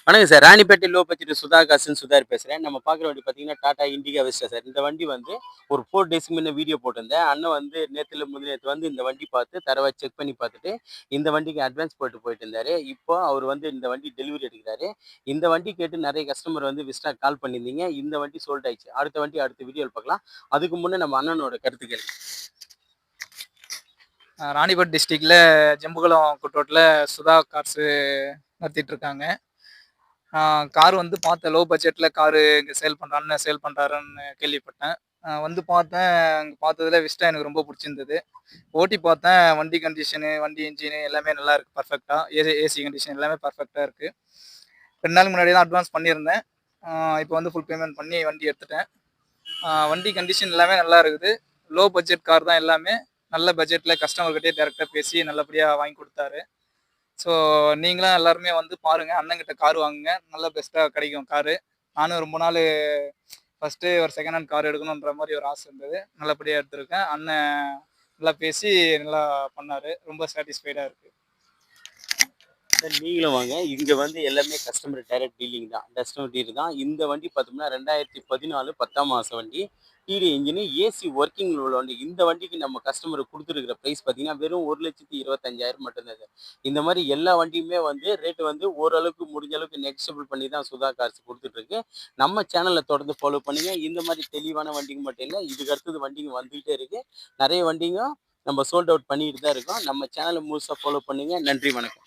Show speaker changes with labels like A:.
A: வணக்கம் sir. Ranipet low budget Sudha காசுன்னு சுதார் பேசுறேன். நம்ம பார்க்குற வண்டி பார்த்தீங்கன்னா, டாடா இண்டிகா வெஸ்டா சார். இந்த வண்டி வந்து ஒரு 4 டேஸ்க்கு முன்ன வீடியோ போட்டிருந்தேன். அண்ணன் வந்து நேத்துல முந்தினேத்து வந்து இந்த வண்டி பார்த்து தரவா செக் பண்ணி பார்த்துட்டு, இந்த வண்டிக்கு அட்வான்ஸ் போட்டு இருந்தாரு. இப்போ அவர் வந்து இந்த வண்டி டெலிவரி எடுக்கிறாரு. இந்த வண்டி கேட்டு நெறைய கஸ்டமர் வந்து விஸ்டா கால் பண்ணியிருந்தீங்க. இந்த வண்டி சோல்ட் ஆயிடுச்சு. அடுத்த வண்டி அடுத்த வீடியோல பார்க்கலாம். அதுக்கு முன்ன நம்ம அண்ணனோட கருத்துக்கள்.
B: ராணிபேட் டிஸ்ட்ரிக்ட்ல ஜம்புகுளம் குட்ரோட்டில் சுதா கார்ஸு நடத்திட்டு இருக்காங்க. கார் வந்து பார்த்தேன், லோ பட்ஜெட்டில் காரு இங்கே அண்ணன் சேல் பண்ணுறாருன்னு கேள்விப்பட்டேன். வந்து பார்த்தேன், அங்கே பார்த்ததுல விஸ்டா எனக்கு ரொம்ப பிடிச்சிருந்தது. ஓட்டி பார்த்தேன், வண்டி கண்டிஷனு, வண்டி இன்ஜினு எல்லாமே நல்லா இருக்குது பர்ஃபெக்டாக. ஏசி கண்டிஷன் எல்லாமே பர்ஃபெக்டாக இருக்குது. 2 நாளுக்கு முன்னாடி தான் அட்வான்ஸ் பண்ணியிருந்தேன். இப்போ வந்து ஃபுல் பேமெண்ட் பண்ணி வண்டி எடுத்துட்டேன். வண்டி கண்டிஷன் எல்லாமே நல்லா இருக்குது. லோ பட்ஜெட் கார் தான் எல்லாமே. நல்ல பட்ஜெட்டில் கஸ்டமர்கிட்டே டேரெக்டாக பேசி நல்லபடியாக வாங்கி கொடுத்தாரு. ஸோ நீங்களும் எல்லாருமே வந்து பாருங்கள், அண்ணன்கிட்ட கார் வாங்குங்க, நல்ல பெஸ்ட்டாக கிடைக்கும் காரு. நானும் ரொம்ப நாள் ஃபஸ்ட்டு ஒரு செகண்ட் ஹேண்ட் கார் எடுக்கணுன்ற மாதிரி ஒரு ஆசை இருந்தது. நல்லபடியாக எடுத்திருக்கேன். அண்ணன் நல்லா பேசி நல்லா பண்ணார். ரொம்ப சாட்டிஸ்ஃபைடாக இருக்குது.
A: நீங்களும் வாங்க. இங்க வந்து எல்லாமே கஸ்டமர் டைரக்ட் டீலிங் தான். கஸ்டமர் டீல் தான். இந்த வண்டி பார்த்தோம்னா 2014 10ஆம் மாசம் வண்டி. டிடி இன்ஜின் ஏசி ஒர்க்கிங் உள்ள வண்டி. இந்த வண்டிக்கு நம்ம கஸ்டமருக்கு குடுத்துருக்கிற பிரைஸ் பார்த்தீங்கன்னா, வெறும் 1,25,000 மட்டும்தான் சார். இந்த மாரி எல்லா வண்டியுமே வந்து ரேட் வந்து ஓரளவுக்கு முடிஞ்ச அளவுக்கு நெகோஷியபிள் பண்ணி தான் சுதா கார்ஸ் குடுத்துட்டுருக்கு. நம்ம சேனல்ல தொடர்ந்து ஃபாலோ பண்ணுங்க. இந்த மாரி தெளிவான வண்டிங்க மட்டும் இல்ல, இதுக்கு அடுத்தது வண்டிங்க வந்துகிட்டே இருக்கு. நெறைய வண்டிங்க நம்ம சோல்ட் அவுட் பண்ணிட்டு தான் இருக்கோம். நம்ம சேனலை முழுசா ஃபாலோ பண்ணுங்க. நன்றி, வணக்கம்.